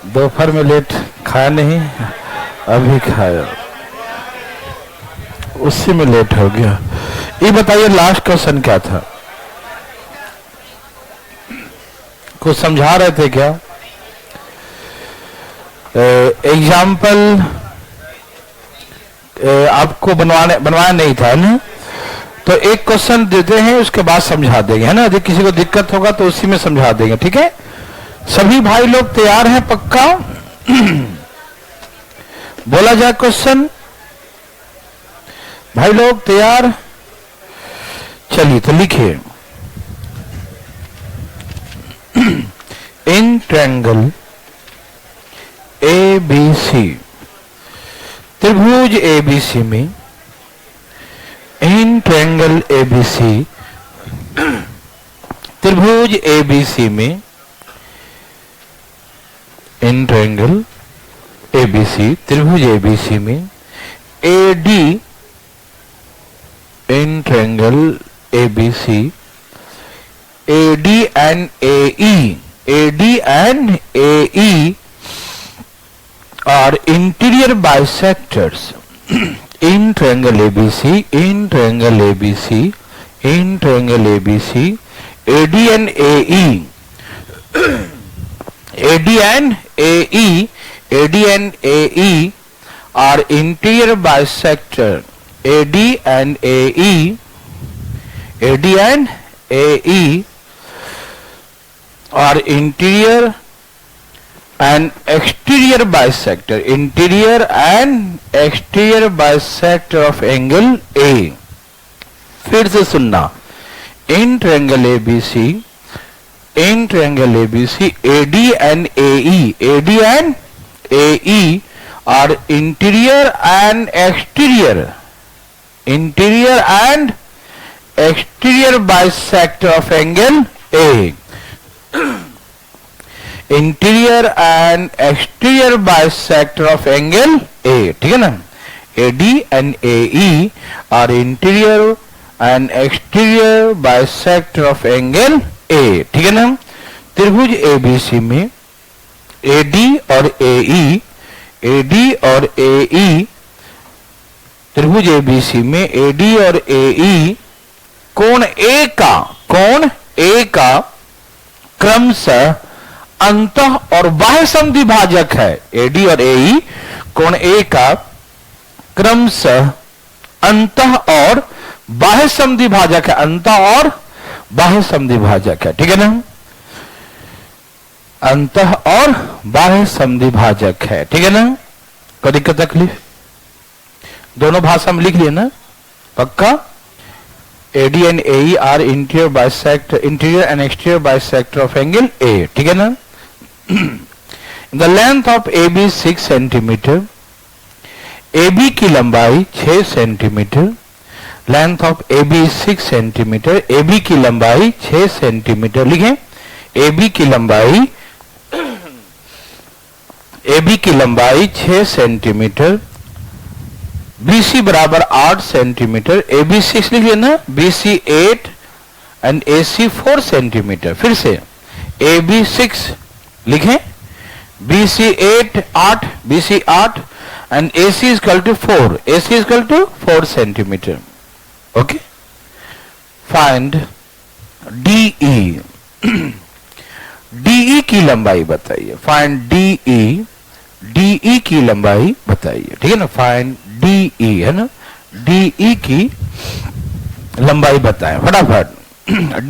दोपहर में लेट खाया नहीं, अभी खाया, उसी में लेट हो गया। ये बताइए लास्ट क्वेश्चन क्या था? कुछ समझा रहे थे क्या? एग्जाम्पल आपको बनवाया नहीं था ना, तो एक क्वेश्चन देते हैं, उसके बाद समझा देंगे, है ना। यदि किसी को दिक्कत होगा तो उसी में समझा देंगे, ठीक है। सभी भाई लोग तैयार हैं पक्का? बोला जाए क्वेश्चन, भाई लोग तैयार? चलिए तो लिखिए, इन ट्रायंगल ABC, त्रिभुज ABC में, इन ट्रायंगल ABC, त्रिभुज ABC में, इन ट्रायंगल ABC, त्रिभुज ABC में AD, in triangle ABC, AD and AE, AD and AE are interior bisectors. In triangle ABC, in triangle ABC, in triangle ABC, AD and AE, AD and AE, AD and AE are interior bisector. AD and AE, AD and AE are interior and exterior bisector, interior and exterior bisector of angle A. फिर से सुनना, in triangle ABC, in triangle ABC, AD and AE, AD and AE are interior and exterior, interior and exterior bisector of angle A. Interior and exterior bisector of angle A, ठीक है ना। AD and AE are interior and exterior bisector of angle A, ठीक है ना। त्रिभुज ABC में AD और AE, AD और AE, त्रिभुज ABC में AD और AE कोण A का क्रमशः अंतः और बाह्य समद्विभाजक है। AD और AE कोण A का क्रमशः अंतः और बाह्य समद्विभाजक है, अंतः और बाह्य समद्विभाजक है, ठीक है ना। अंतः और बाह्य समद्विभाजक है, ठीक है ना। कोई दिक्कत तकलीफ? दोनों भाषा में लिख लिए ना पक्का? AD and AE are interior and exterior bisector of angle A, ठीक है ना। The length of AB 6 centimetre, AB की लंबाई 6 centimetre, length of AB 6 centimetre, AB की लंबाई 6 सेंटीमीटर लिखें। AB की लंबाई 6 सेंटीमीटर, BC बराबर 8 सेंटीमीटर, AB 6 लिखिए ना, BC 8 एंड AC 4 सेंटीमीटर। फिर से AB 6 लिखें, BC 8 BC 8 and AC is equal to 4, AC is equal to 4 centimetre. Okay, find DE, DE की लंबाई बताइए, फाइंड DE की लंबाई बताइए, ठीक है ना। फाइंड DE है ना, DE की लंबाई बताएं फटाफट।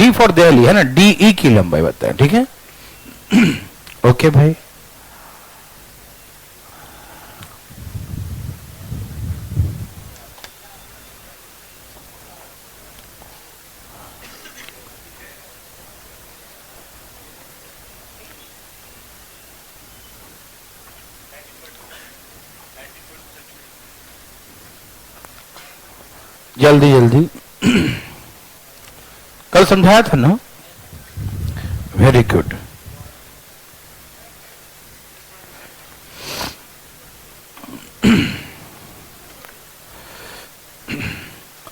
D फॉर दिल्ली है ना, DE की लंबाई बताएं, ठीक है। ओके भाई, जल्दी जल्दी, कल समझाया था ना। वेरी गुड,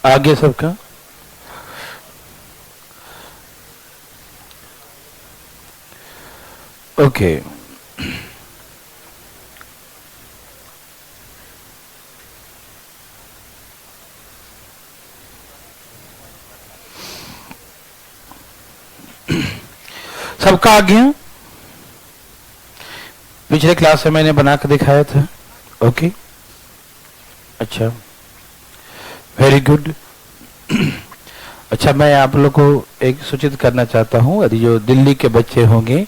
आगे सबका ओके। सबका आ गया? पिछले क्लास में मैंने बना के दिखाया था। ओके, अच्छा, वेरी गुड। अच्छा, मैं आप लोग को एक सूचित करना चाहता हूं, यदि जो दिल्ली के बच्चे होंगे,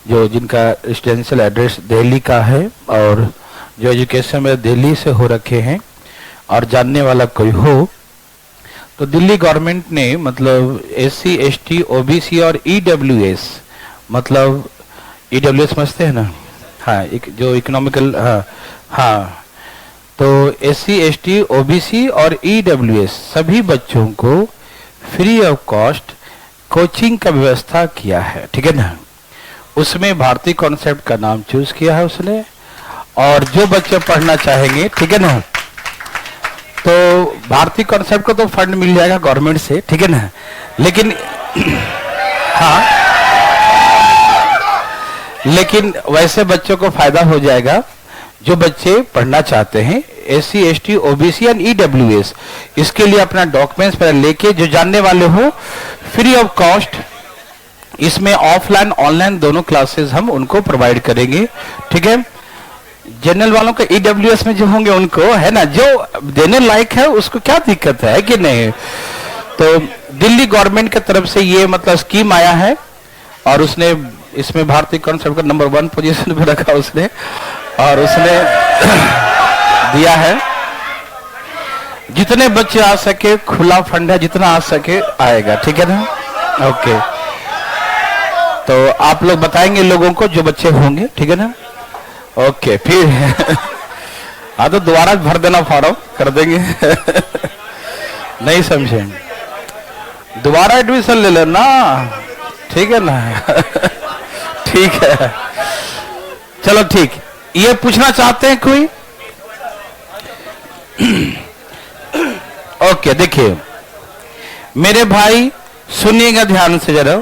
जो जिनका रेजिडेंशियल एड्रेस दिल्ली का है और जो एजुकेशन में दिल्ली से हो रखे हैं और जानने वाला कोई हो, तो दिल्ली गवर्नमेंट ने मतलब एससी, एसटी, ओबीसी और ईडब्ल्यूएस, मतलब ईडब्ल्यूएस समझते हैं ना? हाँ, जो इकोनॉमिकल, हाँ, तो एससी, एसटी, ओबीसी और ईडब्ल्यूएस सभी बच्चों को फ्री ऑफ कॉस्ट कोचिंग का व्यवस्था किया है, ठीक है ना? उसमें भारतीय कॉन्सेप्ट का नाम चूज किया है उसने, और जो बच्चे पढ़ना चाहेंगे, ठीक है ना, तो भारतीय कॉन्सेप्ट को तो फंड मिल जाएगा गवर्नमेंट से, ठीक है ना, लेकिन हाँ, लेकिन वैसे बच्चों को फायदा हो जाएगा जो बच्चे पढ़ना चाहते हैं, SC, ST, OBC and EWS. इसके लिए अपना डॉक्यूमेंट्स पहले लेके, जो जानने वाले हो, फ्री ऑफ कॉस्ट इसमें ऑफलाइन ऑनलाइन दोनों क्लासेस हम उनको प्रोवाइड करेंगे, ठीक है? जनरल वालों को ईडब्ल्यूएस में जो होंगे उनको, है ना, जो देने लायक है उसको क्या दिक्कत है कि नहीं? तो दिल्ली गवर्नमेंट की तरफ से ये मतलब स्कीम आया है और उसने इसमें भारतीय कॉन्सेप्ट का नंबर 1 पोजीशन पे रखा उसने, और उसने दिया है जितने बच्चे आ सके, खुला फंड है, जितना आ सके आएगा, ठीक है ना? ओके, तो आप लोग बताएंगे लोगों को जो बच्चे होंगे, ठीक है ना? ओके, फिर हाँ, तो दोबारा भर देना, फॉर्म कर देंगे। नहीं समझे? दोबारा एडमिशन ले लेना, ठीक है ना? ठीक है, चलो ठीक। ये पूछना चाहते हैं कोई? ओके, देखिए मेरे भाई, सुनिएगा ध्यान से जरा।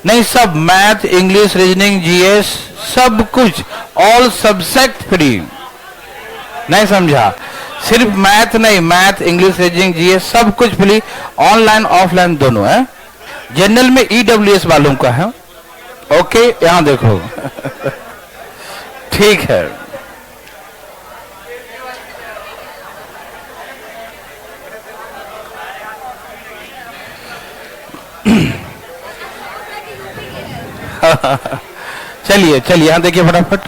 नहीं, सब मैथ, इंग्लिश, रीजनिंग, जीएस, सब कुछ, ऑल सब्जेक्ट फ्री। नहीं समझा? सिर्फ मैथ नहीं, मैथ, इंग्लिश, रीजनिंग, जीएस सब कुछ फ्री, ऑनलाइन ऑफलाइन दोनों है। जनरल में ईडब्ल्यूएस वालों का है। ओके, यहां देखो। ठीक है, चलिए चलिए, यहां देखिए फटाफट।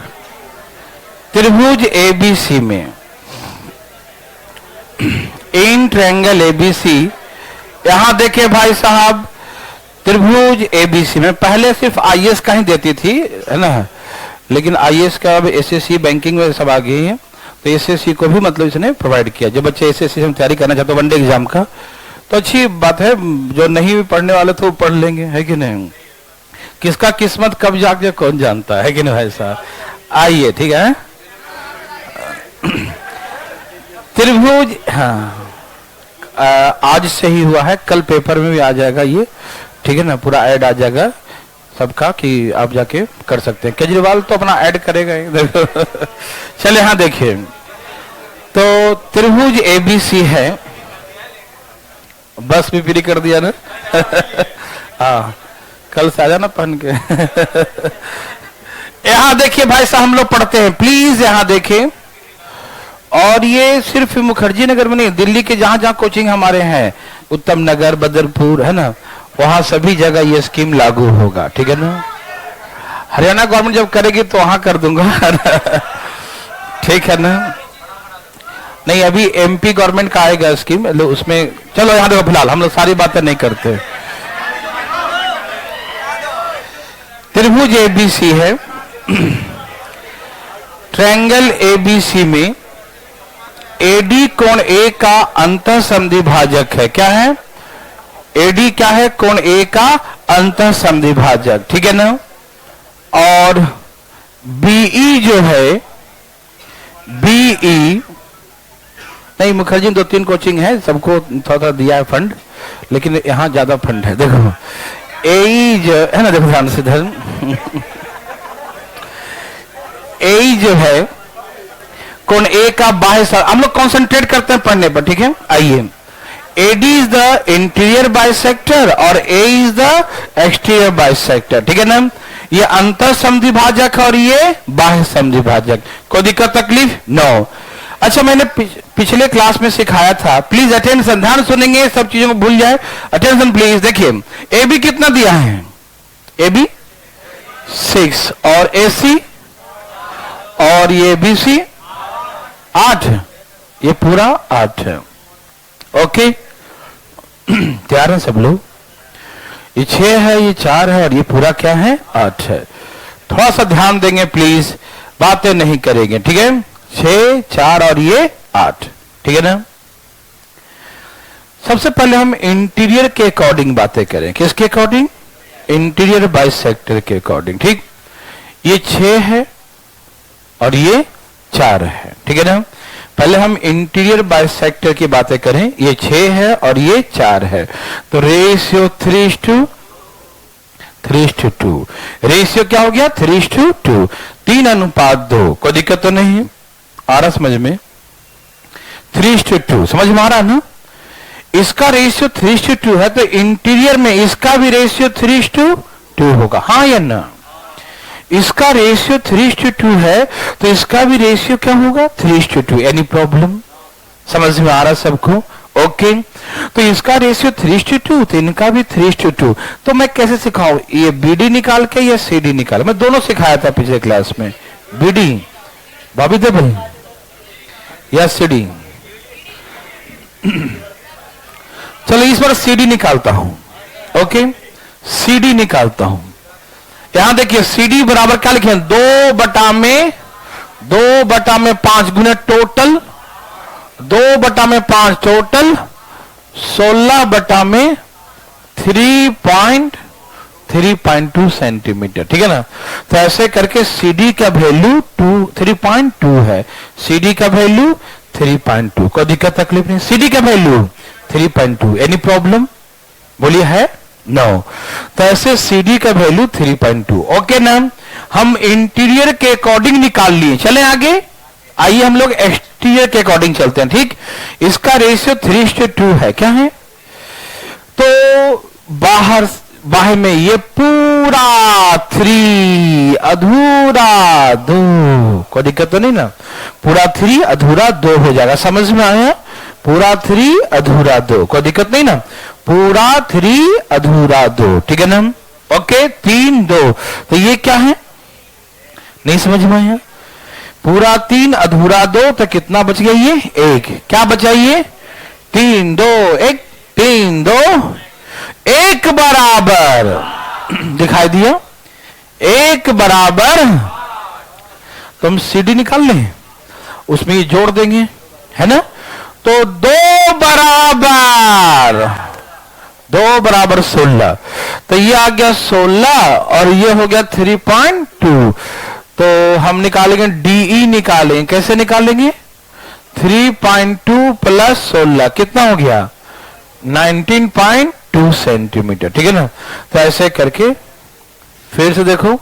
त्रिभुज एबीसी में, इन ट्रायंगल एबीसी, यहां देखिए भाई साहब, त्रिभुज एबीसी में पहले सिर्फ आईएएस का ही देती थी, है ना, लेकिन आईएएस का अब एसएससी बैंकिंग में सब आ गई है, तो एसएससी को भी मतलब इसने प्रोवाइड किया। जो बच्चे एसएससी में तैयारी करना चाहते हो वनडे एग्जाम का, तो अच्छी बात है। जो नहीं भी पढ़ने वाले तो पढ़ लेंगे, है कि नहीं? किसका किस्मत कब जाके कौन जानता है कि नहीं भाई साहब? आइए, ठीक है। त्रिभुज, हाँ, आज से ही हुआ है, कल पेपर में भी आ जाएगा ये, ठीक है ना? पूरा ऐड आ जाएगा सबका कि आप जाके कर सकते हैं। केजरीवाल तो अपना ऐड करेगा ही। चले, हाँ देखिए, तो त्रिभुज एबीसी है, बस भी फ्री कर दिया ना। हाँ, कल से आ जाना पहन के। यहां देखिए भाई साहब, हम लोग पढ़ते हैं, प्लीज यहां देखें। और ये सिर्फ मुखर्जी नगर में नहीं, दिल्ली के जहां जहां कोचिंग हमारे हैं, उत्तम नगर, बदरपुर, है ना, वहां सभी जगह ये स्कीम लागू होगा, ठीक है ना? हरियाणा गवर्नमेंट जब करेगी तो वहां कर दूंगा। ठीक है ना? नहीं, अभी एमपी गवर्नमेंट का आएगा स्कीम, उसमें। चलो यहां देखो, फिलहाल हम लोग सारी बातें नहीं करते। त्रिभुज एबीसी है, ट्रायंगल एबीसी में एडी कोण ए का अंतःसंधि भाजक है। क्या है? एडी क्या है? कोण ए का अंतःसंधि भाजक, ठीक है ना? और बीई जो है, बीई नहीं, मुखर्जी 2-3 कोचिंग है, सबको थोड़ा थोड़ा दिया है फंड, लेकिन यहां ज्यादा फंड है। देखो ए जो है ना, देखो ध्यान से धर्म, ए जो है कोण ए का बाह्य, हम लोग कंसंट्रेट करते हैं पढ़ने पर, ठीक है? आइए, AD is the interior bisector और A is the exterior bisector, ठीक है ना। ये अंतर समद्विभाजक और ये बाह्य समद्विभाजक। कोई दिक्कत तकलीफ? नो। अच्छा, मैंने पिछले क्लास में सिखाया था, प्लीज अटेंशन, ध्यान सुनेंगे, सब चीजों को भूल जाए, अटेंशन प्लीज। देखिए AB कितना दिया है? AB 6 और AC और ये BC 8, ये पूरा 8 है। ओके, तैयार है सब लोग? ये 6 है, ये 4 है और ये पूरा क्या है? 8 है। थोड़ा सा ध्यान देंगे प्लीज, बातें नहीं करेंगे, ठीक है। 6, 4 और ये 8, ठीक है ना। सबसे पहले हम इंटीरियर के अकॉर्डिंग बातें करें। किसके अकॉर्डिंग? इंटीरियर बाइसेक्टर के अकॉर्डिंग, ठीक। ये 6 है और ये 4 है, ठीक है ना। पहले हम इंटीरियर बाइसेक्टर की बातें करें। ये 6 है और ये 4 है, तो रेशियो 3:2। रेशियो क्या हो गया? 3:2, 3:2। कोई दिक्कत तो नहीं है? आ रहा समझ में? 3:2 समझ में आ रहा ना। इसका रेशियो 3:2 है, तो इंटीरियर में इसका भी रेशियो 3:2 होगा, हाँ या ना। इसका रेशियो 3:2 है, तो इसका भी रेशियो क्या होगा? 3:2। Any problem? समझ में आ रहा सबको? ओके, तो इसका रेशियो 3:2, तो इनका भी 3:2। तो मैं कैसे सिखाऊं? ये BD निकाल के या CD निकाल? मैं दोनों सिखाया था पिछले क्लास में। BD भाभी देबल या CD? चलो इस बार CD निकालता हूं। ओके, CD निकालता हूं। यहां देखिए CD बराबर क्या लिखे? 2/5 गुना टोटल, 2/5 टोटल, 16/3.2 सेंटीमीटर, ठीक है ना। तो ऐसे करके CD का वैल्यू 3.2 है। CD का वैल्यू 3.2। कोई दिक्कत तकलीफ नहीं? CD का वैल्यू 3.2। Any problem? बोलिए है? नो। तो ऐसे CD का वैल्यू 3.2। ओके ना, हम इंटीरियर के अकॉर्डिंग निकाल लिए। चले आगे, आइए हम लोग एक्सटीरियर के अकॉर्डिंग चलते हैं, ठीक। इसका रेशियो 3:2 है, क्या है? तो बाहर में ये पूरा 3 अधूरा 2। कोई दिक्कत तो नहीं ना? पूरा 3 अधूरा 2 हो जाएगा। समझ में आया? पूरा 3 अधूरा 2। कोई दिक्कत नहीं ना? पूरा 3 अधूरा 2, ठीक है ना। ओके, 3 2, तो ये क्या है? नहीं समझ में आया? पूरा 3 अधूरा 2, तो कितना बच गया? ये 1। क्या बचा? ये 3 2 1, 3 2 1 बराबर दिखाई दिया? 1 बराबर। तो हम CD निकाल लें, उसमें ये जोड़ देंगे, है ना। तो 2 बराबर 16, तो ये आ गया 16 और ये हो गया 3.2। तो हम निकालेंगे DE निकालेंगे। कैसे निकालेंगे? 3.2 प्लस 16 कितना हो गया? 19.2 सेंटीमीटर, ठीक है ना। तो ऐसे करके फिर से देखो,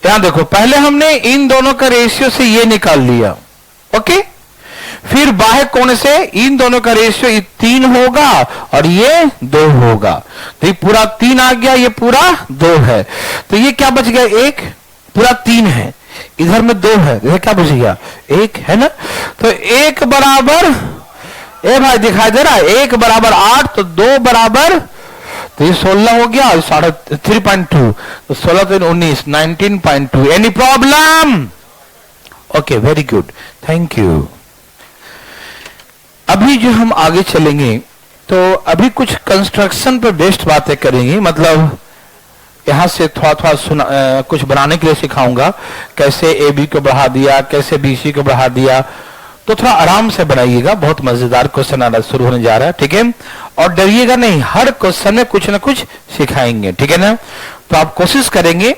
यहां देखो, पहले हमने इन दोनों का रेशियो से ये निकाल लिया। ओके, फिर बाह्य कोण से इन दोनों का रेशियो 3 होगा और ये 2 होगा। तो ये पूरा 3 आ गया, ये पूरा 2 है। तो ये क्या बच गया? 1। पूरा 3 है, इधर में 2 है, इधर क्या बच गया? 1, है ना। तो 1 बराबर, ए भाई दिखाई दे रहा है? 1 बराबर 8, तो 2 बराबर, तो ये 16 हो गया, 3.2, तो 16 तो 19, 19.2। Any problem? Okay, very good, thank you. अभी जो हम आगे चलेंगे, तो अभी कुछ कंस्ट्रक्शन पर बेस्ड बातें करेंगे। मतलब यहां से थोड़ा कुछ बनाने के लिए सिखाऊंगा। कैसे AB को बढ़ा दिया, कैसे BC को बढ़ा दिया। तो थोड़ा आराम से बनाइएगा, बहुत मजेदार क्वेश्चन आना शुरू होने जा रहा है, ठीक है। और डरिएगा नहीं, हर क्वेश्चन में कुछ ना कुछ सिखाएंगे, ठीक है ना। तो आप कोशिश करेंगे,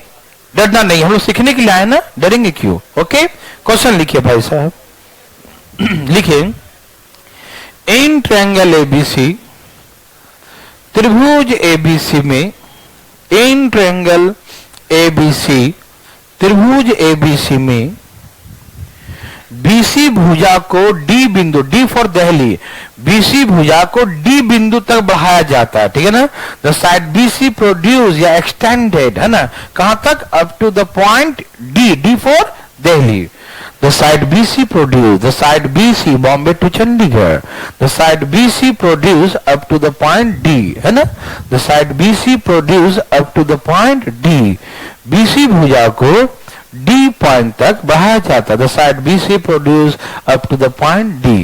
डरना नहीं, हम लोग सीखने के लिए आए ना, डरेंगे क्यों? ओके, क्वेश्चन लिखिए भाई साहब। लिखिए, इन ट्रायंगल ABC, त्रिभुज ABC में, इन ट्रायंगल ABC, त्रिभुज ABC में बीसी भुजा को डी बिंदु, डी फॉर दिल्ली, बीसी भुजा को डी बिंदु तक बढ़ाया जाता है, ठीक है ना। द साइड बीसी प्रोड्यूस या एक्सटेंडेड, है ना, कहां तक, up to the point D, D for Delhi. The side BC produce, the side BC Bombay to Chandigarh, the side BC produce up to the point D, है ना, the side BC produce up to the point D, BC भुजा को D point तक बढ़ाया जाता है। The side BC produce up to the point D,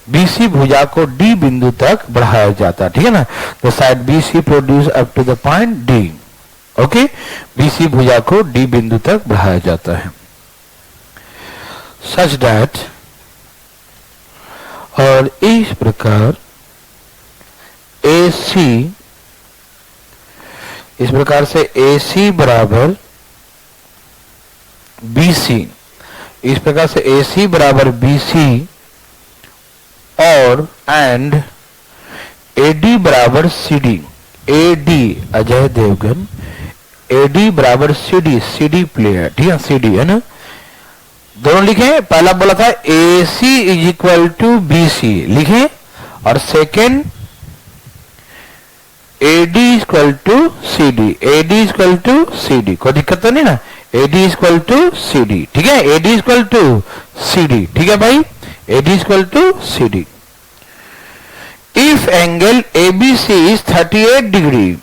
BC भुजा को D बिंदु तक बढ़ाया जाता है, ठीक है ना। The side BC produce up to the point D, okay, BC भुजा को D बिंदु तक बढ़ाया जाता है। such that, और इस प्रकार AC, इस प्रकार से AC बराबर BC, इस प्रकार से AC बराबर BC और एंड AD बराबर CD, AD Ajay Devgan, AD बराबर CD, CD प्लेयर, ठीक है, CD है ना, दोनों लिखें। पहला बोला था AC is equal to BC लिखें, और second AD is equal to CD, AD is equal to CD, कोई दिक्कत तो नहीं ना, AD is equal to CD, ठीक है, AD is equal to CD, ठीक है भाई, AD is equal to CD। If angle ABC is 38 degree,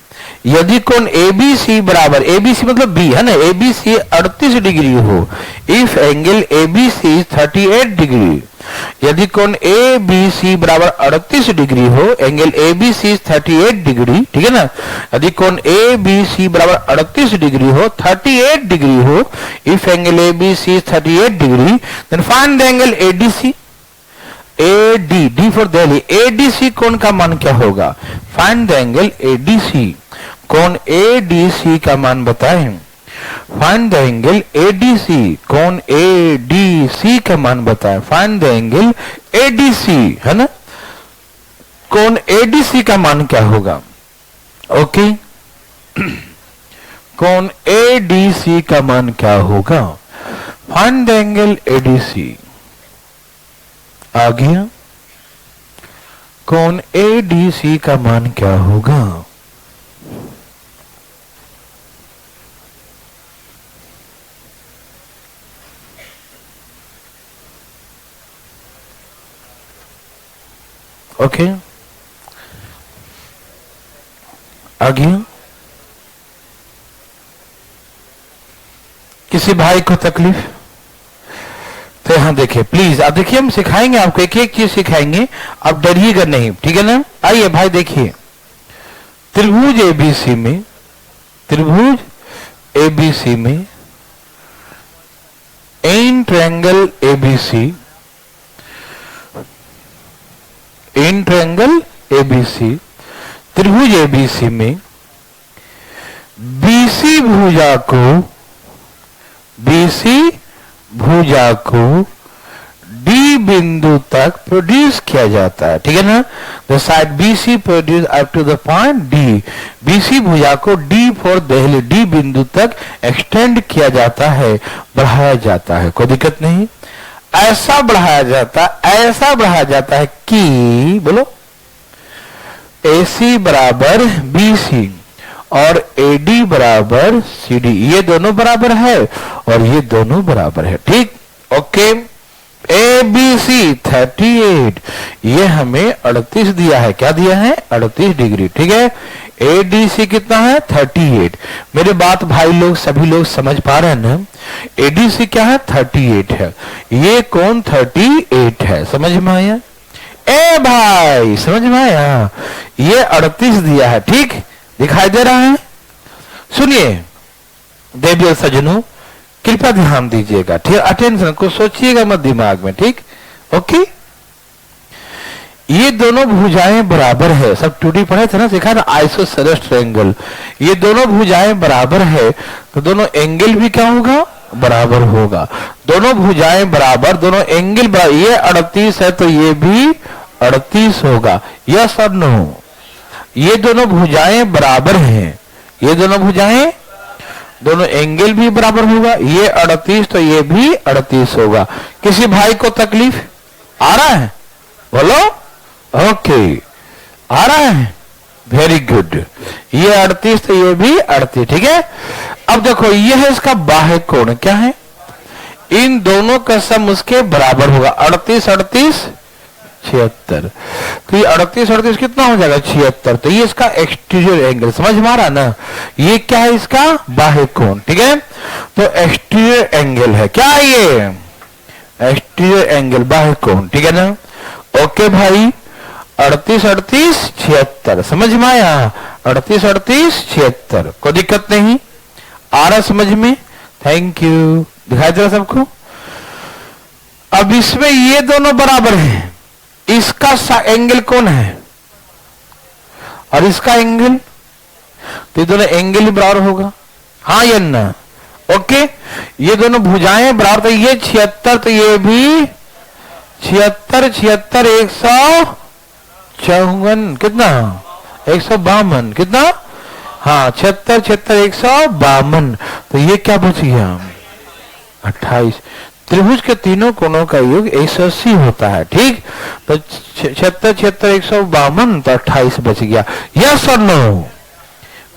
यदि कोण ABC बराबर, ABC मतलब B है ना, ABC 38 डिग्री हो, इफ एंगल ABC 38 डिग्री, यदि कोण ABC बराबर 38 डिग्री हो, एंगल ABC 38 डिग्री, ठीक है ना, यदि कोण ABC बराबर 38 डिग्री हो, 38 डिग्री हो, if angle ABC 38 degree, then find the angle ADC, AD, D for Delhi, ADC कोण का मान क्या होगा, फाइंड द एंगल ADC, कोण ADC का मान बताएं, फाइंड द एंगल ADC, कोण ADC का मान बताएं, फाइंड द एंगल ADC, है ना, कोण ADC का मान क्या होगा, ओके, कोण ADC का मान क्या होगा, फाइंड द एंगल ADC, आ गया, कोण ADC का मान क्या होगा, ओके, आ गया। किसी भाई को तकलीफ तो यहां देखिए प्लीज, आप देखिए हम सिखाएंगे आपको, एक एक चीज सिखाएंगे, आप डरिएगा नहीं, ठीक है ना। आइए भाई देखिए, त्रिभुज ABC में, त्रिभुज ABC में in triangle ABC, in triangle ABC, त्रिभुज ABC में BC भुजा को, BC भुजा को D बिंदु तक प्रोड्यूस किया जाता है, ठीक है ना। The side BC produce up to the point D, BC भुजा को D फॉर दिल्ली, D बिंदु तक एक्सटेंड किया जाता है, बढ़ाया जाता है, कोई दिक्कत नहीं। ऐसा बढ़ाया जाता, ऐसा बढ़ाया जाता है कि बोलो AC बराबर BC और AD बराबर CD, ये दोनों बराबर है और ये दोनों बराबर है, ठीक, ओके। ABC 38, ये हमें 38 दिया है, क्या दिया है, 38 डिग्री, ठीक है। ADC कितना है, 38। मेरे बात भाई लोग सभी लोग समझ पा रहे हैं ना, ADC क्या है, 38 है, ये कोण 38 है, समझ में आया, ए भाई समझ में आया, ये 38 दिया है, ठीक, दिखाई दे रहा है। सुनिए देवियों सज्जनों, कृपया ध्यान दीजिएगा, ठीक, अटेंशन को सोचिएगा मत दिमाग में, ठीक, ओके। ये दोनों भुजाएं बराबर है, सब 2D पढ़े थे ना, सीखा ना, आइसोसेलेस ट्रायंगल, ये दोनों भुजाएं बराबर है तो दोनों एंगल भी क्या होगा, बराबर होगा, दोनों भुजाएं बराबर, दोनों एंगल बराबर, ये 38 है तो ये भी 38 होगा, यस और नो। ये दोनों भुजाएं बराबर हैं, ये दोनों भुजाएं दोनों एंगल भी बराबर होगा, ये 38 तो ये भी 38 होगा। किसी भाई को तकलीफ आ रहा है? बोलो। ओके, आ रहा है, वेरी गुड। ये 38 तो ये भी 38, ठीक है। अब देखो ये है इसका बाह्य कोण, क्या है? इन दोनों का सम उसके बराबर होगा, 38 38 76। तो ये 38 38 कितना हो जाएगा? 76। तो ये इसका एक्सटीरियर एंगल, समझ में आ रहा ना? ये क्या है? इसका बाह्य कोण, ठीक है। तो एक्सटीरियर एंगल है, क्या है ये? एक्सटीरियर एंगल, बाह्य कोण, ठीक है ना। ओके भाई, 38 38 76, समझ में आया? 38 38 76, कोई दिक्कत नहीं, आ रहा समझ में? Thank you. दिखाई दे रहा सबको? अब इसमें ये दोनों बराबर हैं, इसका एंगल कौन है और इसका एंगल, तो ये दोनों एंगल ही बराबर होगा, हाँ या ना? ओके, ये दोनों भुजाएं बराबर, तो ये 76 तो ये भी 76 76 154, कितना? 152, कितना? हाँ, 76 76 152। तो ये क्या बच गया? 28। त्रिभुज के तीनों कोणों का योग 180 होता है, ठीक। तो 76 76 152 तो 28 बच गया। यस और नो?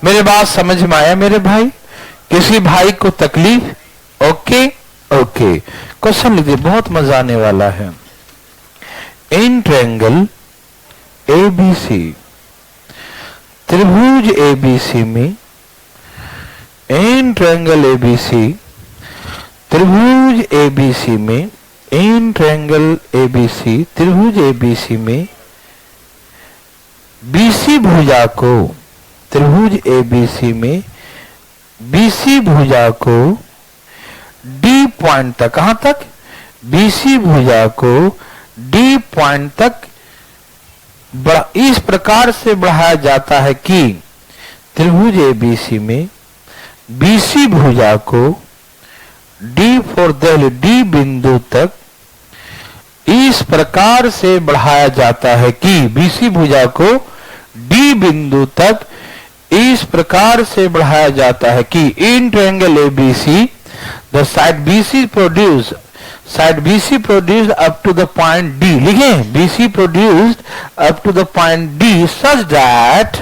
मेरे बात समझ में आया मेरे भाई? किसी भाई को तकलीफ? ओके ओके, क्वेश्चन लिखिए, बहुत मजा आने वाला है। इन ट्रायंगल एबीसी, त्रिभुज एबीसी में, इन ट्रायंगल एबीसी, त्रिभुज एबीसी में, इन ट्रायंगल एबीसी, त्रिभुज एबीसी में बीसी भुजा को, त्रिभुज एबीसी में बीसी भुजा को डी पॉइंट तक, कहां तक? बीसी भुजा को डी पॉइंट तक इस प्रकार से बढ़ाया जाता है कि त्रिभुज एबीसी में बीसी भुजा को डी फॉर दिल्ली, डी बिंदु तक इस प्रकार से बढ़ाया जाता है कि बीसी भुजा को डी बिंदु तक इस प्रकार से बढ़ाया जाता है कि in triangle ABC the side BC produce, side BC produced up to the point D, लिखे BC produced up to the point D such that,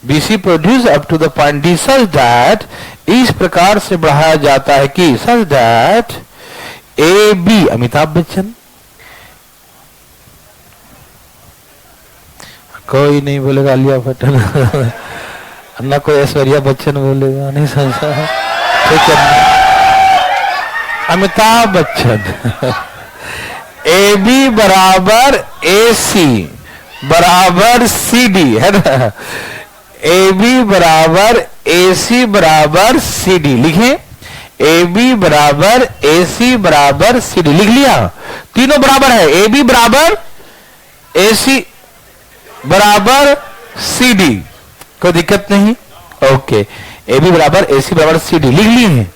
BC produce up to the point D such that, इस प्रकार से बढ़ाया जाता है कि such that A B, Amitabh Bachchan, कोई नहीं बोलेगा आलिया भट्ट ना कोई ऐश्वर्या बच्चन बोलेगा, नहीं समझा, ठीक है, अमिताभ बच्चन। ए बी बराबर ए सी बराबर सी डी, है ना। ए बी बराबर ए सी बराबर सी डी, लिखे ए बी बराबर ए सी बराबर सी डी, लिख लिया। तीनों बराबर है, ए बी बराबर ए सी बराबर सी डी, कोई दिक्कत नहीं। ओके, ए बी बराबर ए सी बराबर सी डी लिख लिए हैं,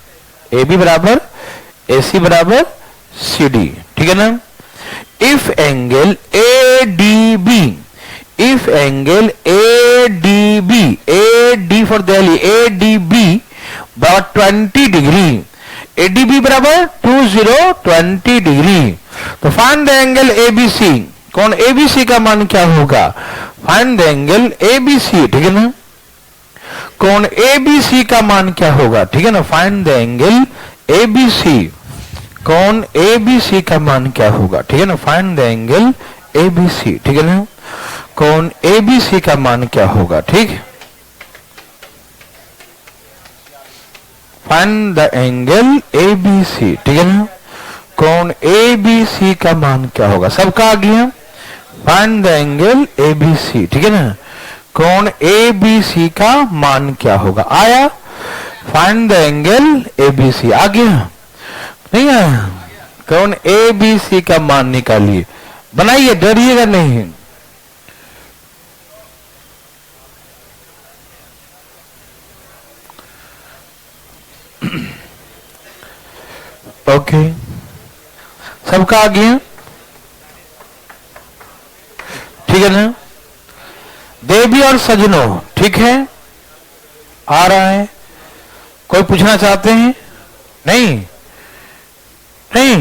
ए बी बराबर ए सी बराबर सी डी, ठीक है ना। If angle A D B, if angle A D B, A D for Delhi, A D B बराबर 20 डिग्री, ए डी बी बराबर 20 डिग्री, तो find the angle A B C, कौन ए बी सी का मान क्या होगा? Find the angle A B C, ठीक है ना। कौन ए बी सी का मान क्या होगा? ठीक है ना, find the angle A B C, कौन ए बी सी का मान क्या होगा? ठीक है ना, find the angle A B C, ठीक है ना, कौन ए बी सी का मान क्या होगा? ठीक, find the angle A B C, ठीक है ना, कौन ए बी सी का मान क्या होगा? सबका आ गया, find the angle A B C, ठीक है ना, कौन ए बी सी का मान क्या होगा? आया, find the angle A B C, आ गया नहीं आया? कौन ए बी सी का मान निकालिए, बनाइए, डरिएगा नहीं। ओके, सबका आ गया, ठीक है ना। देवी और सजनों, ठीक है, आ रहा है, कोई पूछना चाहते हैं? नहीं नहीं,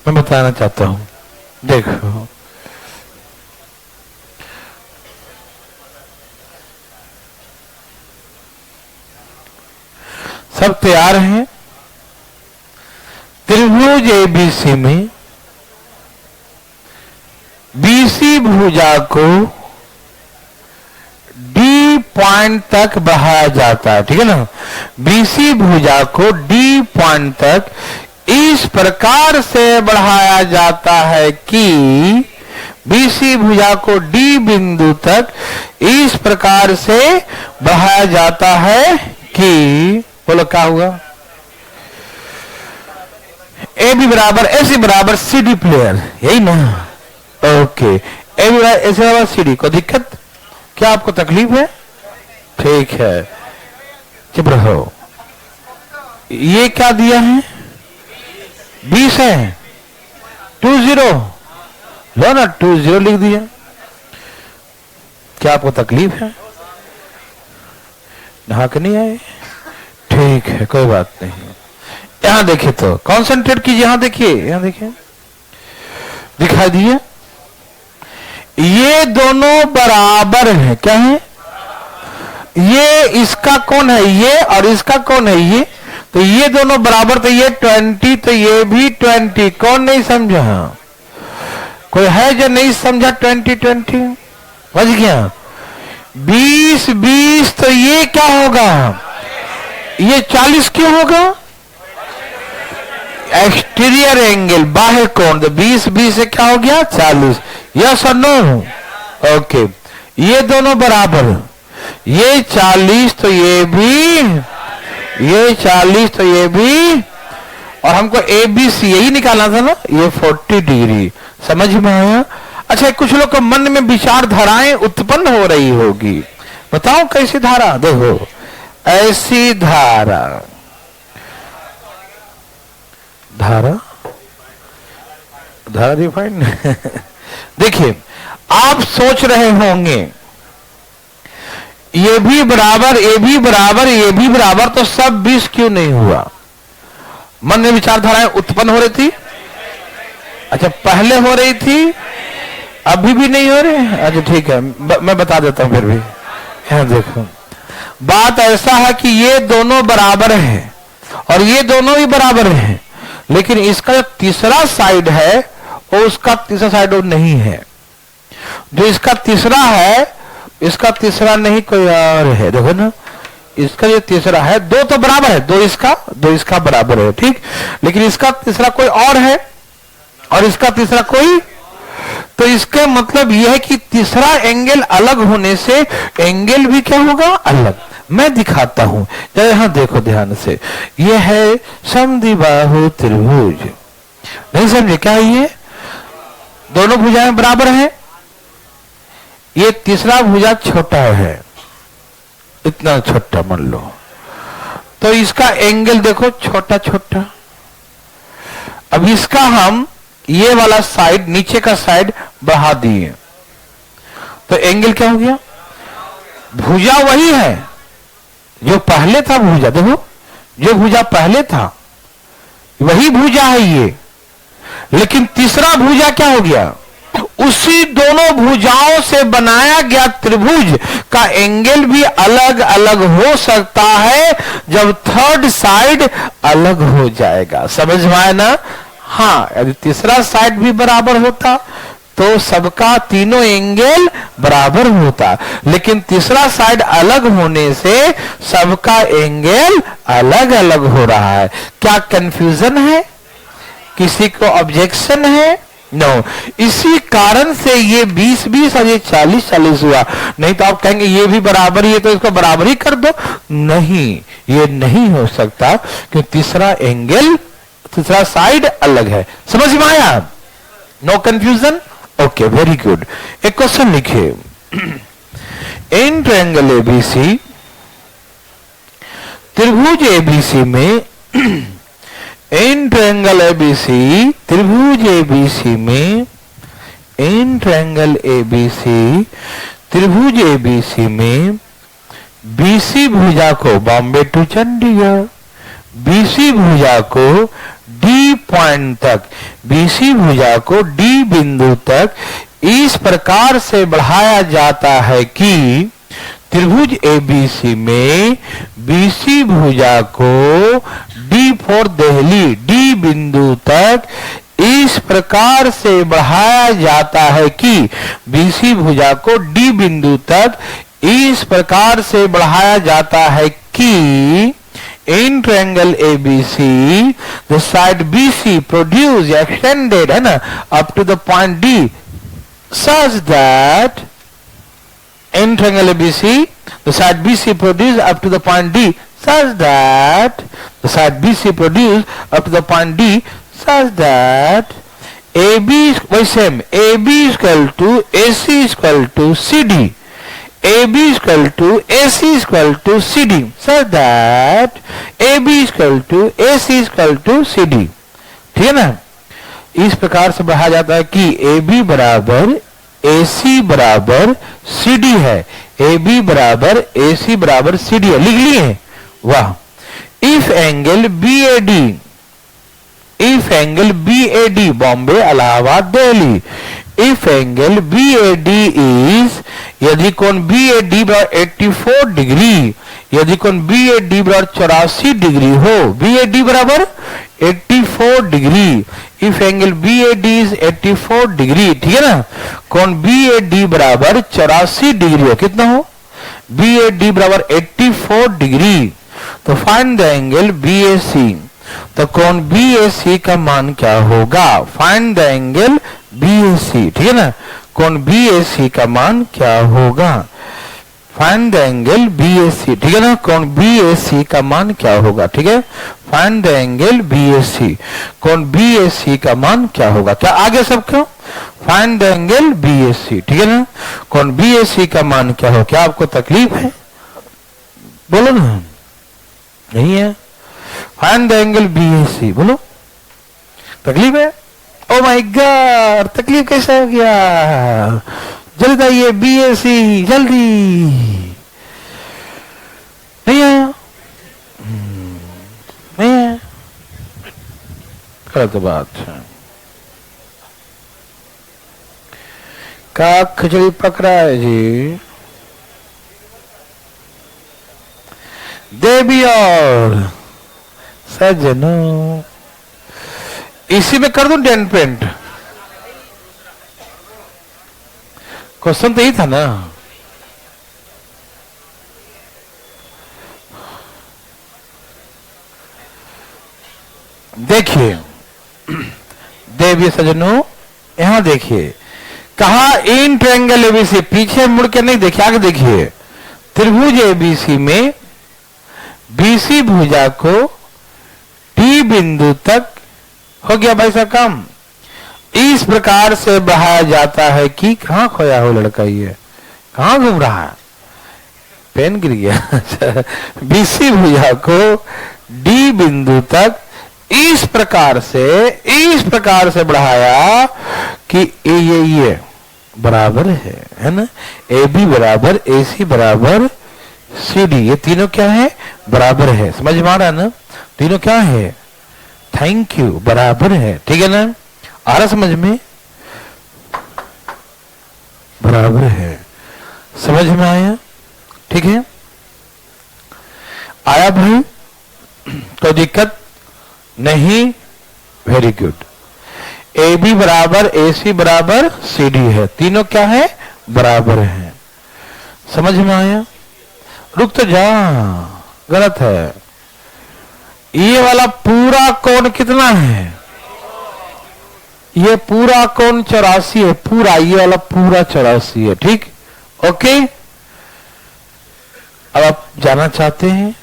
मैं बताना चाहता हूं। देखो, सब तैयार हैं? त्रिभुज एबीसी में बीसी भुजा को डी पॉइंट तक बढ़ाया जाता है, ठीक है ना। बीसी भुजा को डी पॉइंट तक इस प्रकार से बढ़ाया जाता है कि बीसी भुजा को डी बिंदु तक इस प्रकार से बढ़ाया जाता है कि, बोलो क्या हुआ, ए बी बराबर एसी बराबर सी डी प्लेयर, यही ना। ओके, ए बी बराबर एसी बराबर सी डी। कोई दिक्कत? क्या आपको तकलीफ है? ठीक है, चुप रहो। ये क्या दिया है? 20 है, 20 लो ना, 20 लिख दिया। क्या आपको तकलीफ है? नहा के नहीं आए? ठीक है, कोई बात नहीं। यहां देखिए, तो कंसंट्रेट कीजिए, यहां देखिए, यहां देखिए, दिखाई दिए, ये दोनों बराबर हैं। क्या है? ये इसका कौन है? ये, और इसका कौन है? ये। तो ये दोनों बराबर, तो ये 20, तो ये भी 20। कौन नहीं समझा? कोई है जो नहीं समझा? 20 20 बच गया। 20 20, तो ये क्या होगा? ये 40 क्यों होगा? एक्सटीरियर एंगल, बाह्य कोण। तो 20 20 से क्या हो गया? 40। यस और नो? ओके, ये दोनों बराबर, ये 40 तो ये भी, ये 40 तो ये भी, और हमको ए बी सी यही निकालना था ना, ये 40 डिग्री। समझ में आया? अच्छा, कुछ लोग के मन में विचारधाराएं उत्पन्न हो रही होगी। बताओ कैसी धारा? देखो, ऐसी धारा, धारा धारा रिफाइंड देखिए, आप सोच रहे होंगे ये भी बराबर, ये भी बराबर, ये भी बराबर, तो सब 20 क्यों नहीं हुआ? मन में विचारधाराएं उत्पन्न हो रही थी। अच्छा, पहले हो रही थी, अभी भी नहीं हो रही? अच्छा ठीक है, मैं बता देता हूं फिर भी। यहां देखो, बात ऐसा है कि ये दोनों बराबर हैं और ये दोनों ही बराबर हैं, लेकिन इसका जो तीसरा साइड है वो उसका तीसरा साइड वो नहीं है। जो इसका तीसरा है, इसका तीसरा नहीं, कोई और है। देखो ना, इसका जो तीसरा है, दो तो बराबर है, दो इसका बराबर है, ठीक। लेकिन इसका तीसरा कोई और है और इसका तीसरा कोई, तो इसका मतलब यह है कि तीसरा एंगल अलग होने से एंगल भी क्या होगा? अलग। मैं दिखाता हूं, यहां देखो ध्यान से। यह है समद्विबाहु त्रिभुज। नहीं समझे क्या? ये दोनों भुजाएं बराबर हैं, ये तीसरा भुजा छोटा है, इतना छोटा मान लो, तो इसका एंगल देखो छोटा छोटा। अब इसका हम ये वाला साइड, नीचे का साइड बढ़ा दिए, तो एंगल क्या हो गया? भुजा वही है जो पहले था भुजा। देखो, जो भुजा पहले था वही भुजा है ये, लेकिन तीसरा भुजा क्या हो गया? उसी दोनों भुजाओं से बनाया गया त्रिभुज का एंगल भी अलग अलग हो सकता है जब थर्ड साइड अलग हो जाएगा। समझ में आया ना? हाँ, यदि तीसरा साइड भी बराबर होता तो सबका तीनों एंगल बराबर होता, लेकिन तीसरा साइड अलग होने से सबका एंगल अलग अलग हो रहा है। क्या कंफ्यूजन है? किसी को ऑब्जेक्शन है? नो। इसी कारण से ये 20 20 और ये 40 40 हुआ। नहीं तो आप कहेंगे ये भी बराबर ही है तो इसको बराबर ही कर दो। नहीं, ये नहीं हो सकता क्योंकि तीसरा एंगल, तीसरा साइड अलग है। समझ में आया? No confusion? Okay, very good. एक क्वेश्चन लिखिए। इन ट्रायंगल एबीसी, त्रिभुज एबीसी में, इन ट्रायंगल एबीसी, त्रिभुज एबीसी में, इन ट्रायंगल एबीसी, त्रिभुज एबीसी में बीसी भुजा को, बॉम्बे टू चंडीगढ़, बीसी भुजा को डी पॉइंट तक, बीसी भुजा को डी बिंदु तक इस प्रकार से बढ़ाया जाता है कि त्रिभुज एबीसी में बीसी भुजा को डी फॉर दिल्ली, डी बिंदु तक इस प्रकार से बढ़ाया जाता है कि बीसी भुजा को डी बिंदु तक इस प्रकार से बढ़ाया जाता है कि in triangle ABC the side BC produce extended है ना up to the point D such that in triangle ABC the side BC produce up to the point D such that the side BC produce up to the point D such that AB by same AB is equal to AC is equal to CD, AB is equal to AC is equal to CD, so that AB is equal to AC is equal to CD. ठीक है ना, इस प्रकार से बढ़ाया जाता है कि AB बराबर AC बराबर CD है, AB बराबर AC बराबर CD है, लिख लिए? वाह। If angle BAD, if angle BAD Bombay Allahabad Delhi, if angle BAD is, यदि कोण BAD बराबर 84 डिग्री, यदि कोण BAD बराबर 84 डिग्री हो, BAD बराबर 84 degree, if angle BAD is 84 degree, ठीक है ना, कोण BAD बराबर 84 डिग्री हो, कितना हो, BAD बराबर 84 डिग्री, तो फाइंड द एंगल BAC, तो कोण BAC का मान क्या होगा, फाइंड द एंगल BAC, ठीक है ना, कोण BAC का मान क्या होगा, फाइंड द एंगल BAC, ठीक है ना, कोण BAC का मान क्या होगा, ठीक है, फाइंड द एंगल BAC, कोण BAC का मान क्या होगा, क्या आगे सबको फाइंड द एंगल BAC, ठीक है ना, कोण BAC का मान क्या हो, क्या आपको तकलीफ है, बोलो ना, नहीं है, फाइंड द एंगल BAC, बोलो तकलीफ है, ओ माय गॉड तकलीफ कैसा हो गया, जल्दी आइए BAC जल्दी, नहीं आया, नहीं है, गलत बात है, का खिचड़ी पक रहा है जी, देवी और सजनों, इसी में कर दूं डेंट पेंट, क्वेश्चन तो यही था ना, देखिए देवी सजनों, यहां देखिए, कहा इन ट्रायंगल एबीसी, पीछे मुड़ के नहीं देखिए, आगे देखिए, त्रिभुज एबीसी में बीसी भुजा को डी बिंदु तक हो गया भाई साहब काम, इस प्रकार से बढ़ाया जाता है कि, कहां खोया हो लड़का, ये कहां घूम रहा है, पेन गिर गया बीसी भुजा को डी बिंदु तक इस प्रकार से बढ़ाया कि ये बराबर है ना, ए बी बराबर ए सी बराबर सी डी, ये तीनों क्या है, बराबर है, समझ में आ रहा है ना, तीनों क्या है, थैंक यू, बराबर है, ठीक है ना, आ रहा समझ में, बराबर है, समझ में आया, ठीक है, आया भाई, कोई दिक्कत नहीं, वेरी गुड, ए बी बराबर ए सी बराबर सी डी है, तीनों क्या है, बराबर है, समझ में आया, रुक तो जा, गलत है, ये वाला पूरा कोण कितना है, ये पूरा कोण 84 है, पूरा ये वाला पूरा 84 है, ठीक, ओके, अब आप जाना चाहते हैं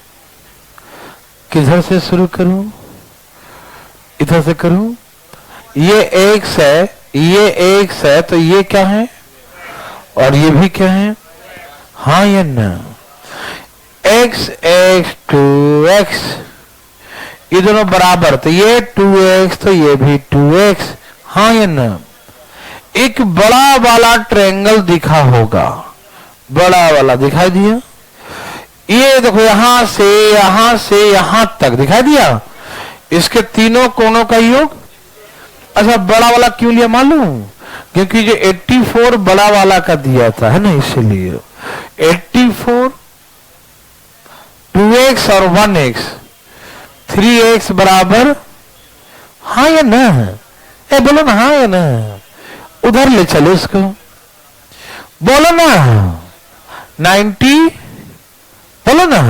किधर से शुरू करूं, इधर से करूं, ये x है, ये x है, तो ये क्या है और ये भी क्या है, हाँ या ना, x x 2x, ये दोनों बराबर, तो ये 2x तो ये भी 2x, हाँ या ना, एक बड़ा वाला ट्रायंगल दिखा होगा, बड़ा वाला दिखाई दिया, ये देखो यहां से यहां तक दिखाई दिया, इसके तीनों कोणों का योग। अच्छा बड़ा वाला क्यों लिया मालूम, क्योंकि जो 84 बड़ा वाला का दिया था है ना, इसलिए 84 2x और 1x 3x बराबर, हाँ या ना, ए बोलो ना हाँ या ना, उधर ले चलो इसको, बोलो ना 90, बोलो ना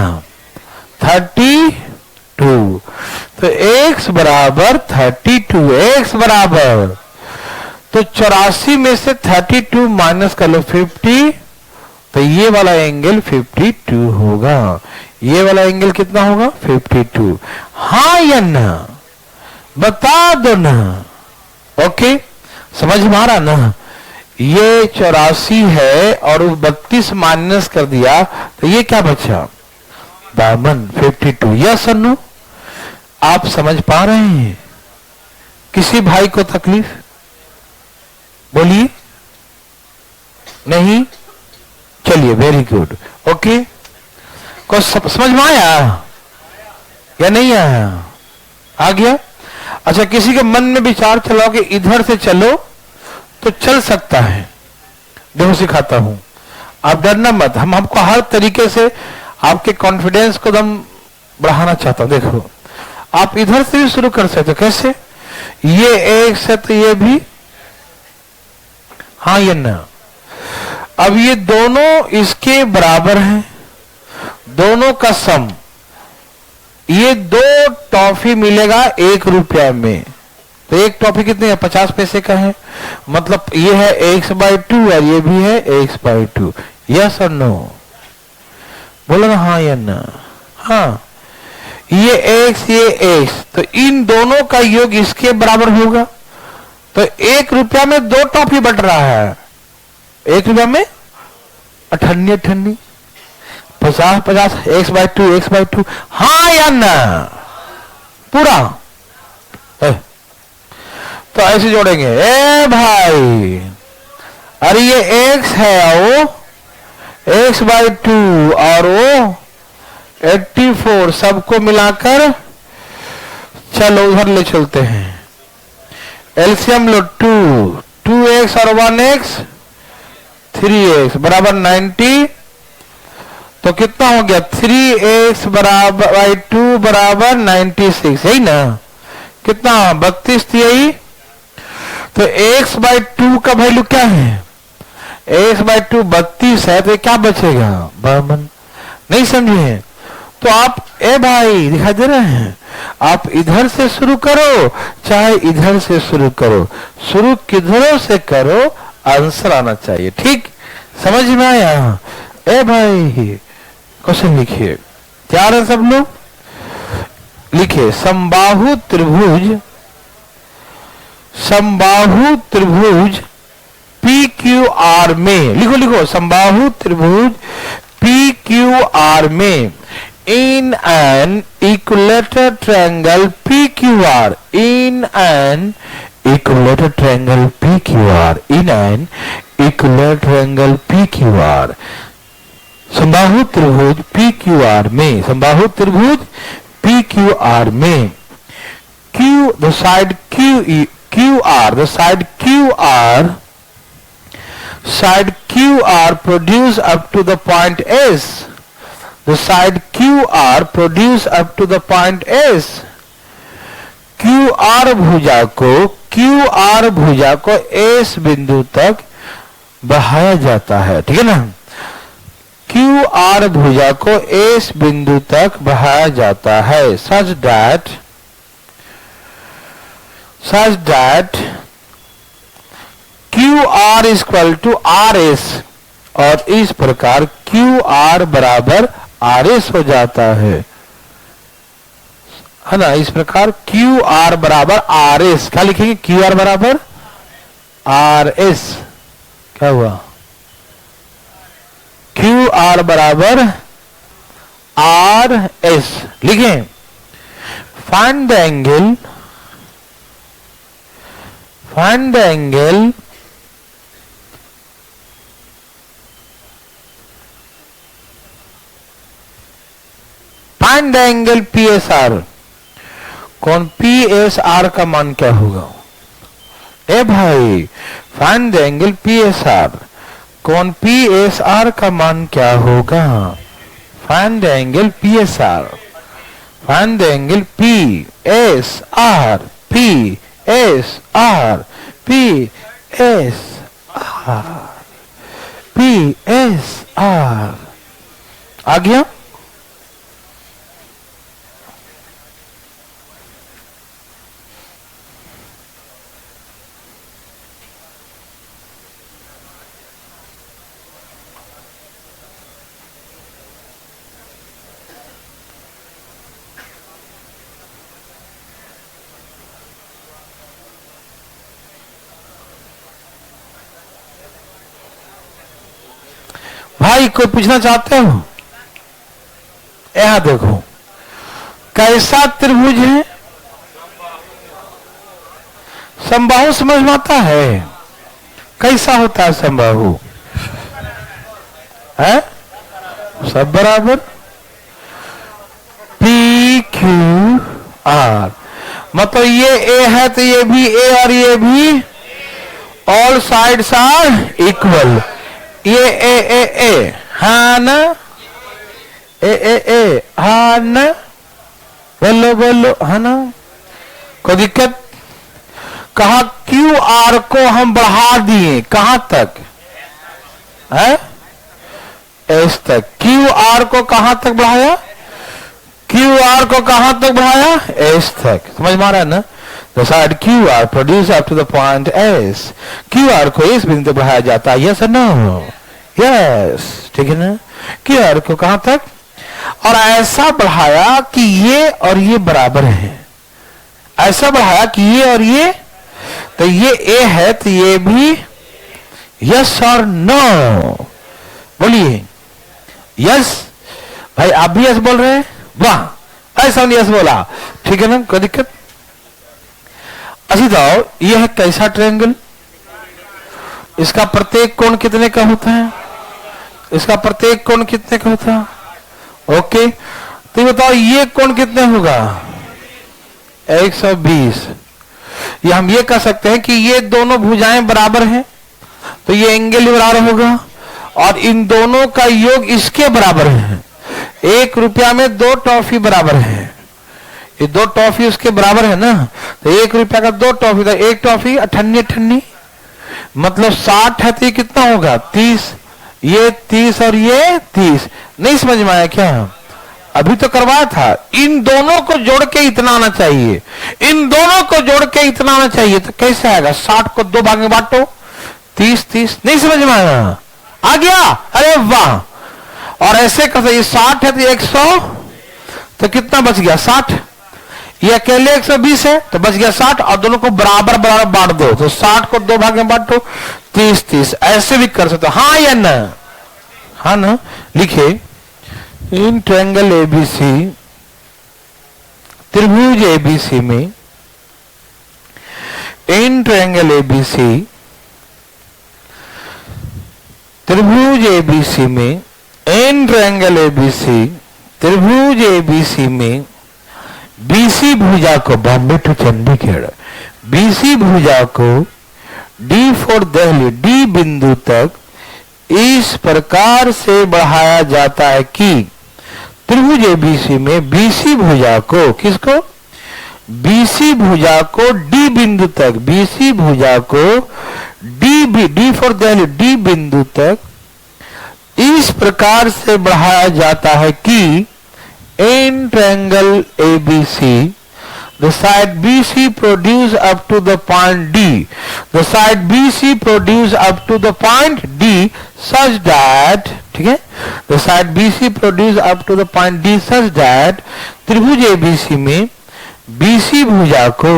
32, तो x बराबर 32, x बराबर, तो 84 में से 32 माइनस कर लो 50, तो ये वाला एंगल 52 होगा। ये वाला एंगल कितना होगा 52, हाँ या ना, बता दो ना। ओके समझ में आ रहा ना, ये 84 है और 32 माइनस कर दिया तो ये क्या बचा, 52। यस और नो, आप समझ पा रहे हैं? किसी भाई को तकलीफ बोलिए, नहीं, चलिए वेरी गुड। ओके को समझ में आया या नहीं आया, आ गया। अच्छा किसी के मन में विचार चलाओ कि इधर से चलो तो चल सकता है, देखो सिखाता हूं, आप डरना मत, हम आपको हर तरीके से आपके कॉन्फिडेंस को दम बढ़ाना चाहता हूं। देखो आप इधर से भी शुरू कर सकते हो, कैसे, ये एक से तो ये भी, हाँ या ना। अब ये दोनों इसके बराबर हैं, दोनों का सम, ये 2 टॉफी मिलेगा 1 रुपया में, तो एक टॉफी कितने है 50 पैसे का है, मतलब ये है x/2 और ये भी है x/2। यस और नो, बोलो ना हाँ या ना। हाँ ये x ये x, तो इन दोनों का योग इसके बराबर होगा, तो 1 रुपया में 2 टॉफी बट रहा है, 1 रुपया में 98, 50, x/2, हाँ या ना, पूरा तो ऐसे जोड़ेंगे। ए भाई अरे ये x है, वो x/2 और वो 84, सबको मिलाकर चलो उधर ले चलते हैं, एलसीएम लो 2x और 1x 3x बराबर 90, तो कितना हो गया 3x बराबर 2 बराबर 96, यही ना, कितना 32 थी यही, तो x/2 का वैल्यू क्या है, x/2 32 है, तो क्या बचेगा 52, नहीं समझे। तो आप ए भाई दिखाई दे रहे हैं, आप इधर से शुरू करो चाहे इधर से शुरू करो, शुरू किधरों से करो आंसर आना चाहिए, ठीक समझ में आया। ए भाई क्वेश्चन लिखिए, तैयार है सब लोग, लिखिए समबाहु त्रिभुज PQR में, लिखो समबाहु त्रिभुज PQR में in an equilateral triangle PQR, in an equilateral triangle PQR, in an equilateral triangle PQR, समबाहु त्रिभुज PQR में, समबाहु त्रिभुज PQR में Q, the side QR, the side QR produce up to the point S, the side QR produce up to the point S, QR भुजा को S बिंदु तक बढ़ाया जाता है, ठीक है ना, QR भुजा को S बिंदु तक बढ़ाया जाता है, such that QR is equal to RS, और इस प्रकार QR बराबर RS हो जाता है ना, इस प्रकार QR बराबर RS, क्या लिखेंगे QR बराबर RS, क्या हुआ QR बराबर RS लिखें। Find the angle find the angle P S R. कौन पी एस आर का मान क्या होगा? ए भाई, find the angle P S R. कौन पी एस आर का मान क्या होगा? Find the angle P S R. Find the angle P S R, P S R, P S R, P S R. आ गया? भाई कोई पूछना चाहते हो? यहां देखो, कैसा त्रिभुज है? समबाहु समझ में आता है? कैसा होता है समबाहु? है सब बराबर, पी क्यू आर। मतलब ये ए है तो ये भी ए और ये भी, ऑल साइड्स आर इक्वल। ये ए ए ए, हाँ ना? ए ए ए, हाँ ना? बोलो बोलो, हाँ ना? कोई दिक्कत? कहा क्यू आर को हम बढ़ा दिए, कहां तक है? एस तक। क्यू आर को कहां तक बढ़ाया? क्यू आर को कहां तक बढ़ाया? एस तक। समझ में आ रहा है ना? The side QR produce up to the point S. QR को इस बिंदु पर बढ़ाया जाता है, yes or no? Yes, ठीक है ना? QR को कहां तक? और ऐसा बढ़ाया कि ये और ये बराबर है। ऐसा बढ़ाया कि ये और ये, तो ये A है तो ये भी, yes or no? बोलिए yes। भाई आप भी yes बोल रहे हैं? वाह, ऐसा नहीं yes बोला, ठीक है ना? कोई दिक्कत? अच्छा बताओ, ये है कैसा ट्रायंगल? इसका प्रत्येक कोण कितने का होता है? इसका प्रत्येक कोण कितने का होता है? ओके, तो बताओ ये कोण कितने होगा? 120। ये हम ये कह सकते हैं कि ये दोनों भुजाएं बराबर हैं, तो ये एंगल भी बराबर होगा, और इन दोनों का योग इसके बराबर है। 1 रुपया में 2 टॉफी बराबर है। ये 2 टॉफी उसके बराबर है ना, तो 1 रुपया का 2 टॉफी, तो 1 टॉफी 98 मतलब 60 है, तो ये कितना होगा? 30। ये 30 और ये 30। नहीं समझ में आया क्या? अभी तो करवाया था। इन दोनों को जोड़ के इतना आना चाहिए, इन दोनों को जोड़ के इतना आना चाहिए, तो कैसे आएगा? 60 को 2 भाग में बांटो, 30 30। नहीं समझ में आया? आ गया? अरे वाह। और ऐसे कैसे? ये 60 है तो 100, तो कितना बच गया? 60। ये अकेले 120 है तो बच गया 60, और दोनों को बराबर बराबर बांट दो, तो 60 को 2 भाग में बांटो, 30 30। ऐसे भी कर सकते हो, हाँ या ना? हाँ ना? लिखे, इन ट्रायंगल एबीसी, त्रिभुज एबीसी में, इन ट्रायंगल एबीसी, त्रिभुज एबीसी में, इन ट्रायंगल एबीसी, त्रिभुज एबीसी में बीसी भुजा को, बॉम्बे टू चंडीगढ़, बीसी भुजा को डी फॉर दिल्ली, डी बिंदु तक इस प्रकार से बढ़ाया जाता है कि त्रिभुज एबीसी में बीसी भुजा को, किसको? बीसी भुजा को डी बिंदु तक, बीसी भुजा को डी फॉर दिल्ली, डी बिंदु तक इस प्रकार से बढ़ाया जाता है कि in triangle ABC, the side BC produce up to the point D, the side BC produce up to the point D such that, ठीक है, the side BC produce up to the point D such that त्रिभुज ABC में BC भुजा को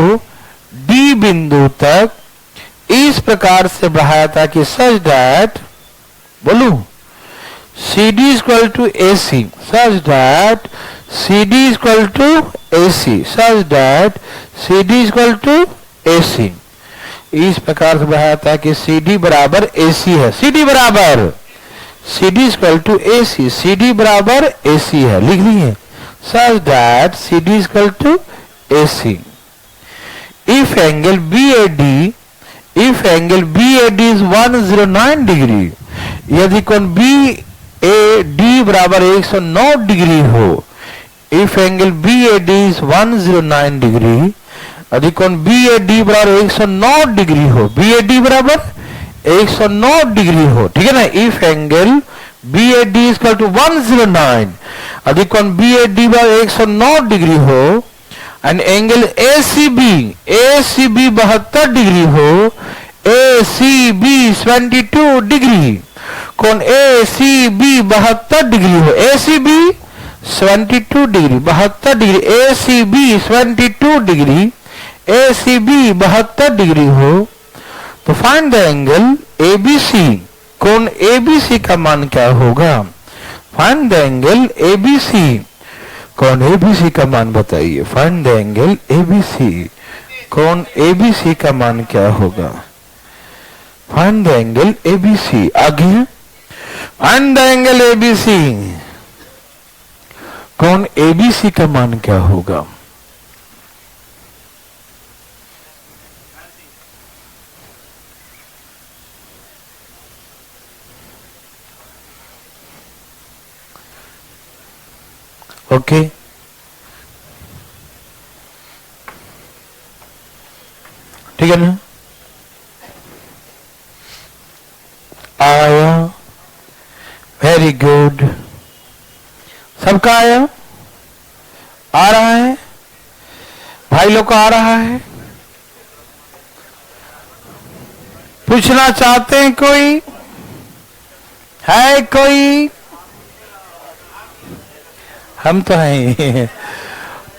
D बिंदु तक इस प्रकार से बढ़ाया था कि such that, बोलूं, CD is equal to AC, such that CD is equal to AC, such that CD is equal to AC। इस प्रकार से बढ़ाया था कि CD बराबर AC है, CD बराबर, CD is equal to AC, CD बराबर AC है, लिख लिए। such that CD is equal to AC. If angle BAD is 109 degree, यदि कोण BAD बराबर 109 डिग्री हो, if angle BAD is 109 degree, यदि कोण BAD बराबर 109 डिग्री हो, BAD बराबर 109 डिग्री हो, ठीक है ना। if angle BAD is equal to 109, यदि कोण BAD बराबर 109 डिग्री हो, एंड एंगल ACB 72 डिग्री हो, ACB 72 डिग्री, कोण ACB 72 डिग्री हो, ACB 72 degree 72 degree, ACB 72 degree, ACB 72 degree हो, तो फाइंड द एंगल ABC, कोण ABC का मान क्या होगा। फाइंड द एंगल ABC, कोण ABC का मान बताइए। फाइंड द एंगल ABC, कोण ABC का मान क्या होगा। फाइंड द एंगल ABC, आगे फाइंड द एंगल ABC, कोण ABC का मान क्या होगा। ओके ठीक है ना। आया, वेरी गुड, सबका आया, आ रहा है, भाई लोग को आ रहा है। पूछना चाहते हैं कोई है? कोई? हम तो हैं।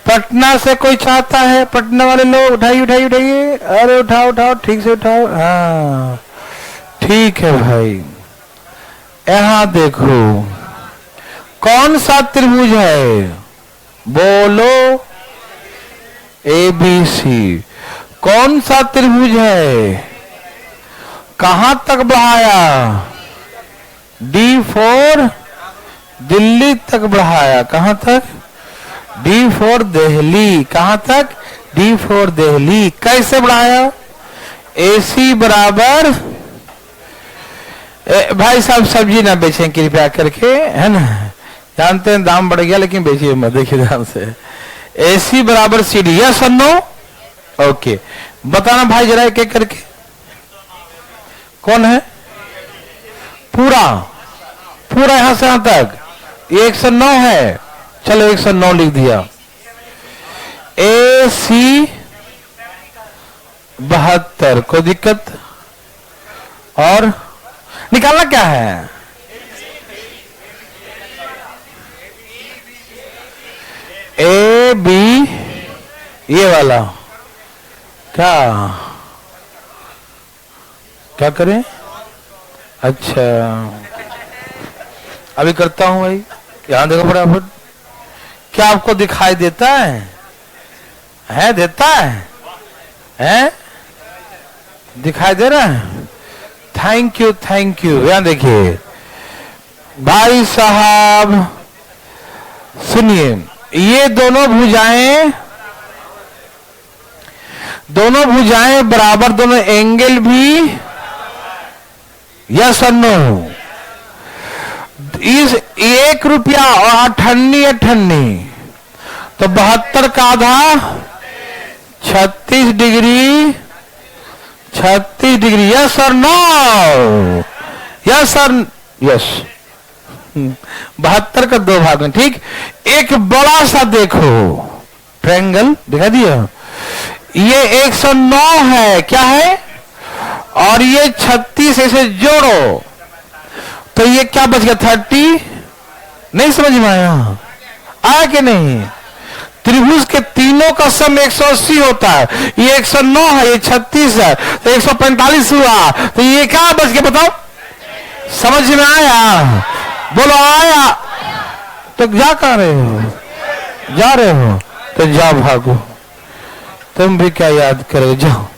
पटना से कोई चाहता है? पटना वाले लोग उठाइए उठाइए उठाइए, अरे उठाओ उठाओ, ठीक से उठाओ। हाँ ठीक है भाई। यहां देखो कौन सा त्रिभुज है, बोलो। ABC। कौन सा त्रिभुज है, कहां तक बढ़ाया? D4 दिल्ली तक बढ़ाया, कहां तक? D4 दिल्ली, कहां तक? D4 दिल्ली। कैसे बढ़ाया? AC बराबर, भाई साहब सब्जी ना बेचें कृपया करके, है ना, जानते हैं दाम बढ़ गया लेकिन बेचिए मत, देखिए ध्यान से। AC बराबर CD, यस और नो? ओके, बताना भाई जरा एक एक करके। कौन है? पूरा पूरा यहां से यहां तक 109 है, चलो 109 लिख दिया। AC 72, कोई दिक्कत? और निकालना क्या है? AB ये वाला, क्या क्या करें? अच्छा अभी करता हूं भाई, यहां देखो फटाफट। क्या आपको दिखाई देता है? देता है? दिखाई दे रहा है? Thank you thank you. यहां देखिए भाई साहब, सुनिए, ये दोनों भुजाएं बराबर, दोनों एंगल भी, यस और नो। इस 1 रुपया और 98 तो 72 का आधा 36 डिग्री, 36 डिग्री, यस और नो? यस और यस। 72 का 2 भाग में, ठीक। एक बड़ा सा देखो ट्रायंगल दिखा दिया, ये 109 है, क्या है, और ये 36, ऐसे जोड़ो तो ये क्या बच गया? 30। नहीं समझ में आया कि नहीं? त्रिभुज के तीनों का सम 180 होता है, ये 109 है, ये 36 है, तो 145 हुआ, तो ये क्या बच गया बताओ? समझ में आया? बोलो आया। तो जा कहां रहे हो? जा रहे हो तो जाओ, भागो। तुम भी क्या याद करोगे, जाओ।